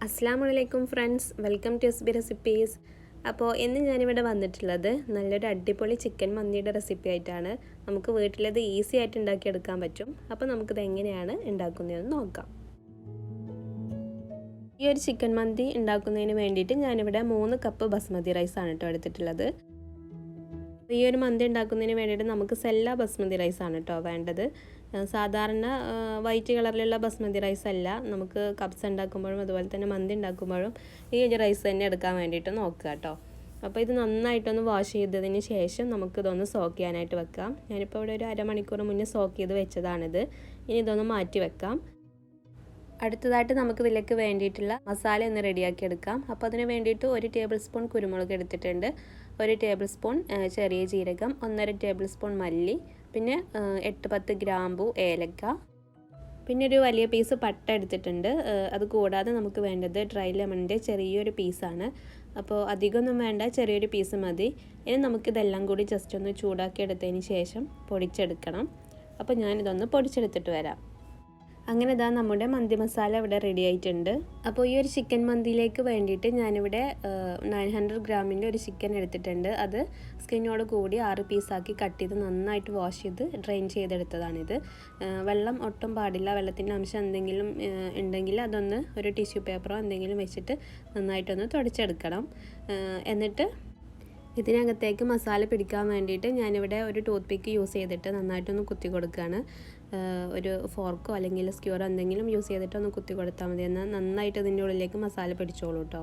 അസ്സലാമലൈക്കും friends, welcome to S B recipes. അപ്പോൾ ഇന്ന് ഞാനിവിടെ വന്നിട്ടുള്ളത് നല്ലൊരു അടിപൊളി ചിക്കൻ മന്തിയുടെ റെസിപ്പി ആയിട്ടാണ്. നമുക്ക് വീട്ടിലത് ഈസി ആയിട്ട് ഉണ്ടാക്കിയെടുക്കാൻ പറ്റും. അപ്പോൾ നമുക്കിത് എങ്ങനെയാണ് ഉണ്ടാക്കുന്നതെന്ന് നോക്കാം. ഈ ഒരു ചിക്കൻ മന്തി ഉണ്ടാക്കുന്നതിന് വേണ്ടിയിട്ട് ഞാനിവിടെ 3 കപ്പ് ബസ്മതി റൈസാണ് കേട്ടോ എടുത്തിട്ടുള്ളത്. ഈ ഒരു മന്തി ഉണ്ടാക്കുന്നതിന് വേണ്ടിയിട്ട് നമുക്ക് സെല്ല ബസ്മതി റൈസാണ് കേട്ടോ വേണ്ടത്. സാധാരണ വൈറ്റ് കളറിലുള്ള ബസ്മതി റൈസ് അല്ല. നമുക്ക് കപ്സ് ഉണ്ടാക്കുമ്പോഴും അതുപോലെ തന്നെ മന്തി ഉണ്ടാക്കുമ്പോഴും ഈ ഒരു റൈസ് തന്നെ എടുക്കാൻ വേണ്ടിയിട്ട് നോക്കുക കേട്ടോ. അപ്പോൾ ഇത് നന്നായിട്ടൊന്ന് വാഷ് ചെയ്തതിന് ശേഷം നമുക്കിതൊന്ന് സോക്ക് ചെയ്യാനായിട്ട് വെക്കാം. ഞാനിപ്പോൾ ഇവിടെ ഒരു അരമണിക്കൂർ മുന്നേ സോക്ക് ചെയ്ത് വെച്ചതാണിത്. ഇനി ഇതൊന്ന് മാറ്റി വെക്കാം. അടുത്തതായിട്ട് നമുക്കിതിലേക്ക് വേണ്ടിയിട്ടുള്ള മസാല ഒന്ന് റെഡിയാക്കി എടുക്കാം. അപ്പോൾ അതിന് വേണ്ടിയിട്ട് 1 ടേബിൾ സ്പൂൺ കുരുമുളക് എടുത്തിട്ടുണ്ട്, 1 ടേബിൾ സ്പൂൺ ചെറിയ ജീരകം, 1.5 ടേബിൾ സ്പൂൺ മല്ലി, പിന്നെ 8-10 ഗ്രാമ്പു, ഏലക്ക, പിന്നെ ഒരു വലിയ പീസ് പട്ട എടുത്തിട്ടുണ്ട്. അത് കൂടാതെ നമുക്ക് വേണ്ടത് ഡ്രൈ ലെമണിൻ്റെ ചെറിയൊരു പീസാണ്. അപ്പോൾ അധികമൊന്നും വേണ്ട, ചെറിയൊരു പീസ് മതി. ഇനി നമുക്കിതെല്ലാം കൂടി ജസ്റ്റ് ഒന്ന് ചൂടാക്കി എടുത്തതിന് ശേഷം പൊടിച്ചെടുക്കണം. അപ്പോൾ ഞാനിതൊന്ന് പൊടിച്ചെടുത്തിട്ട് വരാം. അങ്ങനെ ഇതാ നമ്മുടെ മന്തി മസാല ഇവിടെ റെഡി ആയിട്ടുണ്ട്. അപ്പോൾ ഈ ഒരു ചിക്കൻ മന്തിയിലേക്ക് വേണ്ടിയിട്ട് ഞാനിവിടെ 900 ഗ്രാമിൻ്റെ ഒരു ചിക്കൻ എടുത്തിട്ടുണ്ട്. അത് സ്കിന്നോട് കൂടി 6 പീസാക്കി കട്ട് ചെയ്ത് നന്നായിട്ട് വാഷ് ചെയ്ത് ഡ്രെയിൻ ചെയ്തെടുത്തതാണിത്. വെള്ളം ഒട്ടും പാടില്ല. വെള്ളത്തിൻ്റെ അംശം എന്തെങ്കിലും ഉണ്ടെങ്കിൽ അതൊന്ന് ഒരു ടിഷ്യൂ പേപ്പറോ എന്തെങ്കിലും വെച്ചിട്ട് നന്നായിട്ടൊന്ന് തുടച്ചെടുക്കണം. എന്നിട്ട് ഇതിനകത്തേക്ക് മസാല പിടിക്കാൻ വേണ്ടിയിട്ട് ഞാനിവിടെ ഒരു ടൂത്ത് പിക്ക് യൂസ് ചെയ്തിട്ട് നന്നായിട്ടൊന്ന് കുത്തി കൊടുക്കുകയാണ്. ഒരു ഫോർക്കോ അല്ലെങ്കിൽ സ്ക്യൂറോ എന്തെങ്കിലും യൂസ് ചെയ്തിട്ട് ഒന്ന് കുത്തി കൊടുത്താൽ മതി. എന്നാൽ നന്നായിട്ട് ഇതിൻ്റെ ഉള്ളിലേക്ക് മസാല പിടിച്ചോളൂ കേട്ടോ.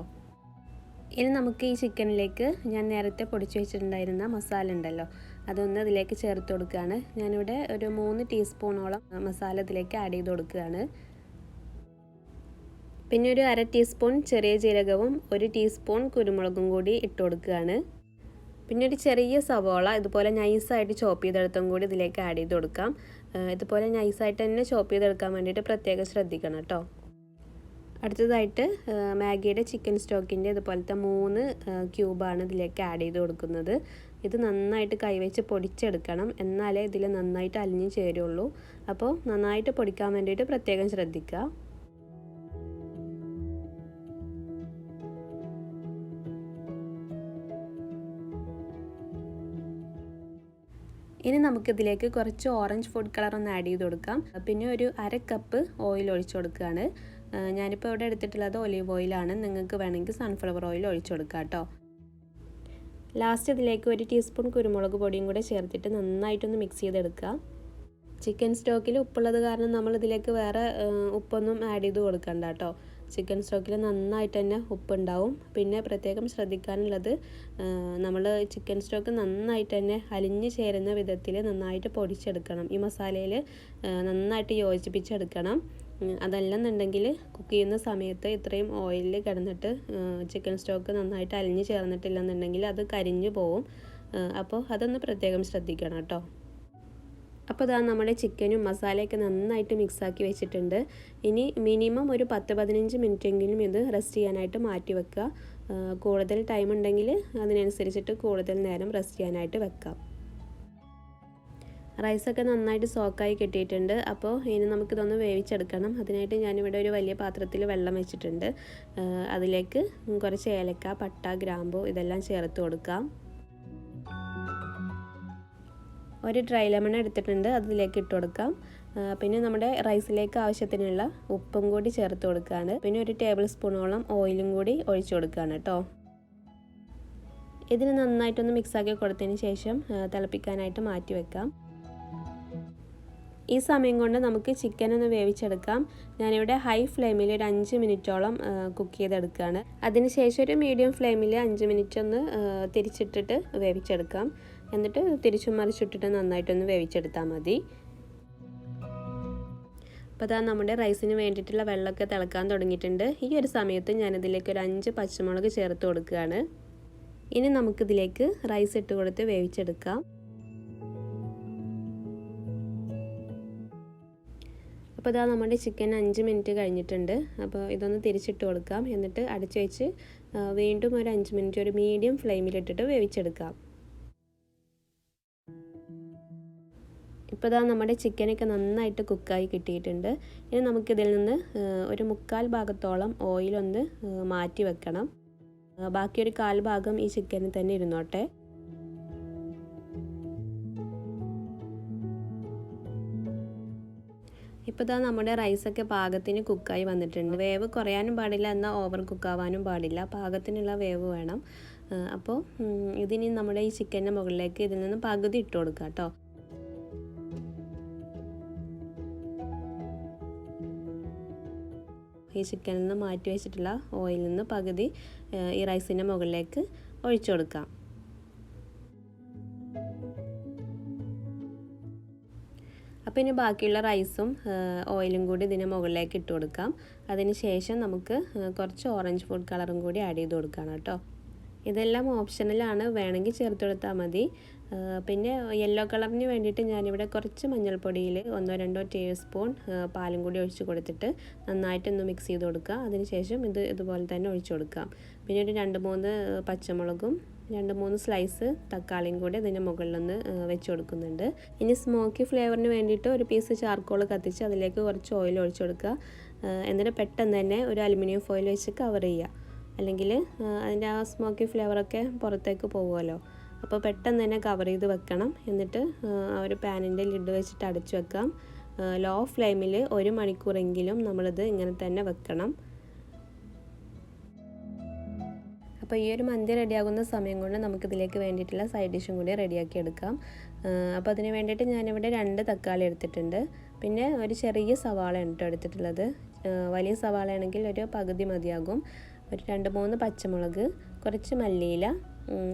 ഇനി നമുക്ക് ഈ ചിക്കനിലേക്ക് ഞാൻ നേരത്തെ പൊടിച്ച് വെച്ചിട്ടുണ്ടായിരുന്ന മസാല ഉണ്ടല്ലോ, അതൊന്ന് ഇതിലേക്ക് ചേർത്ത് കൊടുക്കുകയാണ്. ഞാനിവിടെ ഒരു 3 ടീസ്പൂണോളം മസാല ഇതിലേക്ക് ആഡ് ചെയ്ത് കൊടുക്കുകയാണ്. പിന്നെ ഒരു 1/2 ടീസ്പൂൺ ചെറിയ ജീരകവും 1 ടീസ്പൂൺ കുരുമുളകും കൂടി ഇട്ട് കൊടുക്കുകയാണ്. പിന്നെ ഒരു ചെറിയ സവോള ഇതുപോലെ നൈസായിട്ട് ചോപ്പ് ചെയ്തെടുത്തും കൂടി ഇതിലേക്ക് ആഡ് ചെയ്ത് കൊടുക്കാം. ഇതുപോലെ നൈസായിട്ട് തന്നെ ചോപ്പ് ചെയ്തെടുക്കാൻ വേണ്ടിയിട്ട് പ്രത്യേകം ശ്രദ്ധിക്കണം കേട്ടോ. അടുത്തതായിട്ട് മാഗിയുടെ ചിക്കൻ സ്റ്റോക്കിൻ്റെ ഇതുപോലത്തെ 3 ക്യൂബാണ് ഇതിലേക്ക് ആഡ് ചെയ്ത് കൊടുക്കുന്നത്. ഇത് നന്നായിട്ട് കൈവച്ച് പൊടിച്ചെടുക്കണം, എന്നാലേ ഇതിൽ നന്നായിട്ട് അലിഞ്ഞ് ചേരുള്ളൂ. അപ്പോൾ നന്നായിട്ട് പൊടിക്കാൻ വേണ്ടിയിട്ട് പ്രത്യേകം ശ്രദ്ധിക്കുക. ഇനി നമുക്കിതിലേക്ക് കുറച്ച് ഓറഞ്ച് ഫുഡ് കളർ ഒന്ന് ആഡ് ചെയ്ത് കൊടുക്കാം. പിന്നെ ഒരു 1/2 കപ്പ് ഓയിൽ ഒഴിച്ചു കൊടുക്കുകയാണ്. ഞാനിപ്പോൾ ഇവിടെ എടുത്തിട്ടുള്ളത് ഒലീവ് ഓയിലാണ്. നിങ്ങൾക്ക് വേണമെങ്കിൽ സൺഫ്ലവർ ഓയിൽ ഒഴിച്ചു കൊടുക്കാം കേട്ടോ. ലാസ്റ്റ് ഇതിലേക്ക് 1 ടീസ്പൂൺ കുരുമുളക് പൊടിയും കൂടെ ചേർത്തിട്ട് നന്നായിട്ടൊന്ന് മിക്സ് ചെയ്തെടുക്കുക. ചിക്കൻ സ്റ്റോക്കിൽ ഉപ്പുള്ളത് കാരണം നമ്മൾ ഇതിലേക്ക് വേറെ ഉപ്പൊന്നും ആഡ് ചെയ്ത് കൊടുക്കണ്ട കേട്ടോ. ചിക്കൻ സ്റ്റോക്കിൽ നന്നായിട്ട് തന്നെ ഉപ്പുണ്ടാവും. പിന്നെ പ്രത്യേകം ശ്രദ്ധിക്കാനുള്ളത്, നമ്മൾ ചിക്കൻ സ്റ്റോക്ക് നന്നായിട്ട് തന്നെ അലിഞ്ഞ് ചേരുന്ന വിധത്തിൽ നന്നായിട്ട് പൊടിച്ചെടുക്കണം. ഈ മസാലയിൽ നന്നായിട്ട് യോജിപ്പിച്ചെടുക്കണം. അതല്ലെന്നുണ്ടെങ്കിൽ കുക്ക് ചെയ്യുന്ന സമയത്ത് ഇത്രയും ഓയിലിൽ കിടന്നിട്ട് ചിക്കൻ സ്റ്റോക്ക് നന്നായിട്ട് അലിഞ്ഞ് ചേർന്നിട്ടില്ലെന്നുണ്ടെങ്കിൽ അത് കരിഞ്ഞു പോവും. അപ്പോൾ അതൊന്ന് പ്രത്യേകം ശ്രദ്ധിക്കണം കേട്ടോ. അപ്പോൾ ഇതാ നമ്മുടെ ചിക്കനും മസാലയൊക്കെ നന്നായിട്ട് മിക്സാക്കി വെച്ചിട്ടുണ്ട്. ഇനി മിനിമം ഒരു 10-15 മിനിറ്റെങ്കിലും ഇത് റെസ്റ്റ് ചെയ്യാനായിട്ട് മാറ്റി വെക്കുക. കൂടുതൽ ടൈം ഉണ്ടെങ്കിൽ അതിനനുസരിച്ചിട്ട് കൂടുതൽ നേരം റെസ്റ്റ് ചെയ്യാനായിട്ട് വെക്കാം. റൈസൊക്കെ നന്നായിട്ട് സോക്കായി കിട്ടിയിട്ടുണ്ട്. അപ്പോൾ ഇനി നമുക്കിതൊന്ന് വേവിച്ചെടുക്കണം. അതിനായിട്ട് ഞാനിവിടെ ഒരു വലിയ പാത്രത്തിൽ വെള്ളം വെച്ചിട്ടുണ്ട്. അതിലേക്ക് കുറച്ച് ഏലക്ക, പട്ട, ഗ്രാമ്പു ഇതെല്ലാം ചേർത്ത് കൊടുക്കാം. ഒരു ഡ്രൈ ലെമൺ എടുത്തിട്ടുണ്ട്, അതിലേക്ക് ഇട്ട് കൊടുക്കാം. പിന്നെ നമ്മുടെ റൈസിലേക്ക് ആവശ്യത്തിനുള്ള ഉപ്പും കൂടി ചേർത്ത് കൊടുക്കുകയാണ്. പിന്നെ ഒരു ടേബിൾ സ്പൂണോളം ഓയിലും കൂടി ഒഴിച്ചു കൊടുക്കുകയാണ് കേട്ടോ. ഇതിന് നന്നായിട്ടൊന്ന് മിക്സാക്കി കൊടുത്തതിന് ശേഷം തിളപ്പിക്കാനായിട്ട് മാറ്റി വെക്കാം. ഈ സമയം കൊണ്ട് നമുക്ക് ചിക്കൻ ഒന്ന് വേവിച്ചെടുക്കാം. ഞാനിവിടെ ഹൈ ഫ്ലെയിമിൽ ഒരു 5 മിനിറ്റോളം കുക്ക് ചെയ്തെടുക്കുകയാണ്. അതിനുശേഷം ഒരു മീഡിയം ഫ്ലെയിമിൽ 5 മിനിറ്റ് ഒന്ന് തിരിച്ചിട്ടിട്ട് വേവിച്ചെടുക്കാം. എന്നിട്ട് തിരിച്ചും മറിച്ചിട്ടിട്ട് നന്നായിട്ടൊന്ന് വേവിച്ചെടുത്താൽ മതി. അപ്പോൾ അതാ നമ്മുടെ റൈസിന് വേണ്ടിയിട്ടുള്ള വെള്ളമൊക്കെ തിളക്കാൻ തുടങ്ങിയിട്ടുണ്ട്. ഈ ഒരു സമയത്ത് ഞാനിതിലേക്ക് ഒരു 5 പച്ചമുളക് ചേർത്ത് കൊടുക്കുകയാണ്. ഇനി നമുക്കിതിലേക്ക് റൈസ് ഇട്ട് കൊടുത്ത് വേവിച്ചെടുക്കാം. അപ്പോൾ ഇതാ നമ്മുടെ ചിക്കൻ 5 മിനിറ്റ് കഴിഞ്ഞിട്ടുണ്ട്. അപ്പോൾ ഇതൊന്ന് തിരിച്ചിട്ട് കൊടുക്കാം. എന്നിട്ട് അടച്ചു വെച്ച് വീണ്ടും ഒരു 5 മിനിറ്റ് ഒരു മീഡിയം ഫ്ലെയിമിലിട്ടിട്ട് വേവിച്ചെടുക്കാം. ഇപ്പോൾ ഇതാ നമ്മുടെ ചിക്കനൊക്കെ നന്നായിട്ട് കുക്കായി കിട്ടിയിട്ടുണ്ട്. ഇനി നമുക്കിതിൽ നിന്ന് ഒരു 1/4 ഭാഗത്തോളം ഓയിലൊന്ന് മാറ്റി വെക്കണം. ബാക്കി ഒരു 1/4 ഭാഗം ഈ ചിക്കനിൽ തന്നെ ഇരുന്നോട്ടെ. ഇപ്പോൾ ഇതാ നമ്മുടെ റൈസൊക്കെ പാകത്തിന് കുക്കായി വന്നിട്ടുണ്ട്. വേവ് കുറയാനും പാടില്ല, എന്നാൽ ഓവർ കുക്കാവാനും പാടില്ല. പാകത്തിനുള്ള വേവ് വേണം. അപ്പോൾ ഇതിനി നമ്മുടെ ഈ ചിക്കൻ്റെ മുകളിലേക്ക് ഇതിൽ നിന്ന് പകുതി ഇട്ട് കൊടുക്കുക കേട്ടോ. ഈ ചിക്കനിൽ നിന്ന് മാറ്റി വെച്ചിട്ടുള്ള ഓയിലിൽ നിന്ന് പകുതി ഈ റൈസിൻ്റെ മുകളിലേക്ക് ഒഴിച്ചു കൊടുക്കാം. അപ്പോൾ ഇനി ബാക്കിയുള്ള റൈസും ഓയിലും കൂടി ഇതിന് മുകളിലേക്ക് ഇട്ട് കൊടുക്കാം. അതിന് ശേഷം നമുക്ക് കുറച്ച് ഓറഞ്ച് ഫുഡ് കളറും കൂടി ആഡ് ചെയ്ത് കൊടുക്കണം കേട്ടോ. ഇതെല്ലാം ഓപ്ഷണലാണ്, വേണമെങ്കിൽ ചേർത്ത് കൊടുത്താൽ മതി. പിന്നെ യെല്ലോ കളറിന് വേണ്ടിയിട്ട് ഞാനിവിടെ കുറച്ച് മഞ്ഞൾപ്പൊടിയിൽ 1-2 ടേബിൾ സ്പൂൺ പാലും കൂടി ഒഴിച്ച് കൊടുത്തിട്ട് നന്നായിട്ടൊന്ന് മിക്സ് ചെയ്ത് കൊടുക്കുക. അതിനുശേഷം ഇതുപോലെ തന്നെ ഒഴിച്ചു കൊടുക്കാം. പിന്നെ ഒരു 2-3 പച്ചമുളകും 2-3 സ്ലൈസ് തക്കാളിയും കൂടി ഇതിൻ്റെ മുകളിലൊന്ന് വെച്ച് കൊടുക്കുന്നുണ്ട്. ഇനി സ്മോക്കി ഫ്ലേവറിന് വേണ്ടിയിട്ട് ഒരു പീസ് ചാർക്കോൾ കത്തിച്ച് അതിലേക്ക് കുറച്ച് ഓയിൽ ഒഴിച്ചു കൊടുക്കുക. എന്നിട്ട് പെട്ടെന്ന് തന്നെ ഒരു അലുമിനിയം ഫോയിൽ വെച്ച് കവർ ചെയ്യുക. അല്ലെങ്കിൽ അതിൻ്റെ ആ സ്മോക്കി ഫ്ലേവറൊക്കെ പുറത്തേക്ക് പോകുമല്ലോ. അപ്പോൾ പെട്ടെന്ന് തന്നെ കവർ ചെയ്ത് വെക്കണം. എന്നിട്ട് ആ ഒരു പാനിൻ്റെ ലിഡ് വെച്ചിട്ട് അടച്ചു വെക്കാം. ലോ ഫ്ലെയിമിൽ 1 മണിക്കൂറെങ്കിലും നമ്മളിത് ഇങ്ങനെ തന്നെ വെക്കണം. അപ്പോൾ ഈ ഒരു മന്തി റെഡിയാകുന്ന സമയം കൊണ്ട് നമുക്കിതിലേക്ക് വേണ്ടിയിട്ടുള്ള സൈഡ് ഡിഷും കൂടി റെഡിയാക്കി എടുക്കാം. അപ്പോൾ അതിന് വേണ്ടിയിട്ട് ഞാനിവിടെ 2 തക്കാളി എടുത്തിട്ടുണ്ട്. പിന്നെ ഒരു ചെറിയ സവാളയാണ് കേട്ടോ എടുത്തിട്ടുള്ളത്. വലിയ സവാള ആണെങ്കിൽ ഒരു പകുതി മതിയാകും. ഒരു 2-3 പച്ചമുളക്, കുറച്ച് മല്ലിയില,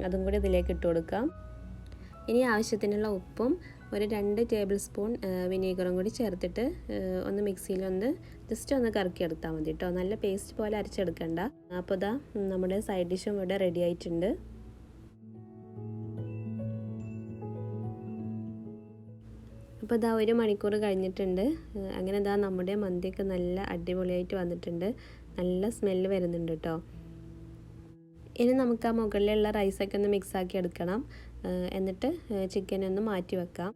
അതും കൂടി ഇതിലേക്ക് ഇട്ട് കൊടുക്കാം. ഇനി ആവശ്യത്തിനുള്ള ഉപ്പും ഒരു 2 ടേബിൾ സ്പൂൺ വിനീഗറും കൂടി ചേർത്തിട്ട് ഒന്ന് മിക്സിയിലൊന്ന് ജസ്റ്റ് ഒന്ന് കറക്കിയെടുത്താൽ മതി കേട്ടോ. നല്ല പേസ്റ്റ് പോലെ അരച്ചെടുക്കണ്ട. അപ്പോൾ ഇതാ നമ്മുടെ സൈഡ് ഡിഷും ഇവിടെ റെഡി ആയിട്ടുണ്ട്. അപ്പോൾ ഇതാ 1 മണിക്കൂർ കഴിഞ്ഞിട്ടുണ്ട്. അങ്ങനെ ഇതാ നമ്മുടെ മന്തിയൊക്കെ നല്ല അടിപൊളിയായിട്ട് വന്നിട്ടുണ്ട്. നല്ല സ്മെല്ല് വരുന്നുണ്ട് കേട്ടോ. ഇനി നമുക്ക് ആ മുകളിലുള്ള റൈസൊക്കെ ഒന്ന് മിക്സാക്കി എടുക്കണം. എന്നിട്ട് ചിക്കനൊന്ന് മാറ്റി വെക്കാം.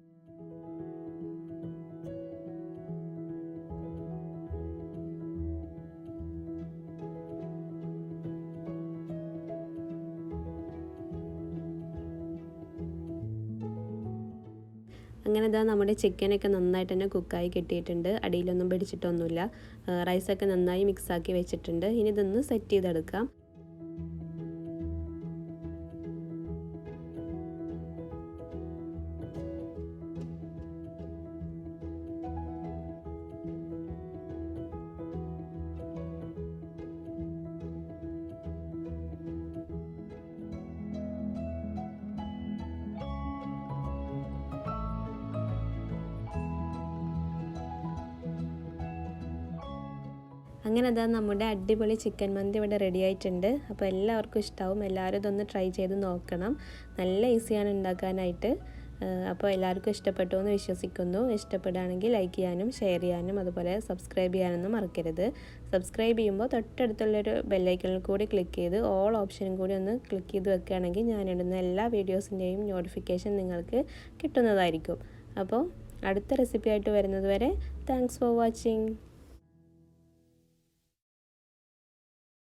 അങ്ങനെ ഇതാ നമ്മുടെ ചിക്കനൊക്കെ നന്നായിട്ട് തന്നെ കുക്കായി കിട്ടിയിട്ടുണ്ട്. അടിയിലൊന്നും പിടിച്ചിട്ടൊന്നുമില്ല. റൈസൊക്കെ നന്നായി മിക്സാക്കി വെച്ചിട്ടുണ്ട്. ഇനി ഇതൊന്ന് സെറ്റ് ചെയ്തെടുക്കാം. അങ്ങനെ അതാ നമ്മുടെ അടിപൊളി ചിക്കൻ മന്തി ഇവിടെ റെഡി ആയിട്ടുണ്ട്. അപ്പോൾ എല്ലാവർക്കും ഇഷ്ടമാവും. എല്ലാവരും ഇതൊന്ന് ട്രൈ ചെയ്ത് നോക്കണം. നല്ല ഈസിയാണ് ഉണ്ടാക്കാനായിട്ട്. അപ്പോൾ എല്ലാവർക്കും ഇഷ്ടപ്പെട്ടു എന്ന് വിശ്വസിക്കുന്നു. ഇഷ്ടപ്പെടുകയാണെങ്കിൽ ലൈക്ക് ചെയ്യാനും ഷെയർ ചെയ്യാനും അതുപോലെ സബ്സ്ക്രൈബ് ചെയ്യാനൊന്നും മറക്കരുത്. സബ്സ്ക്രൈബ് ചെയ്യുമ്പോൾ തൊട്ടടുത്തുള്ളൊരു ബെല്ലൈക്കണിൽ കൂടി ക്ലിക്ക് ചെയ്ത് ഓൾ ഓപ്ഷനും കൂടി ഒന്ന് ക്ലിക്ക് ചെയ്ത് വെക്കുകയാണെങ്കിൽ ഞാനിടുന്ന എല്ലാ വീഡിയോസിൻ്റെയും നോട്ടിഫിക്കേഷൻ നിങ്ങൾക്ക് കിട്ടുന്നതായിരിക്കും. അപ്പോൾ അടുത്ത റെസിപ്പി ആയിട്ട് വരുന്നത് വരെ താങ്ക്സ് ഫോർ വാച്ചിങ്.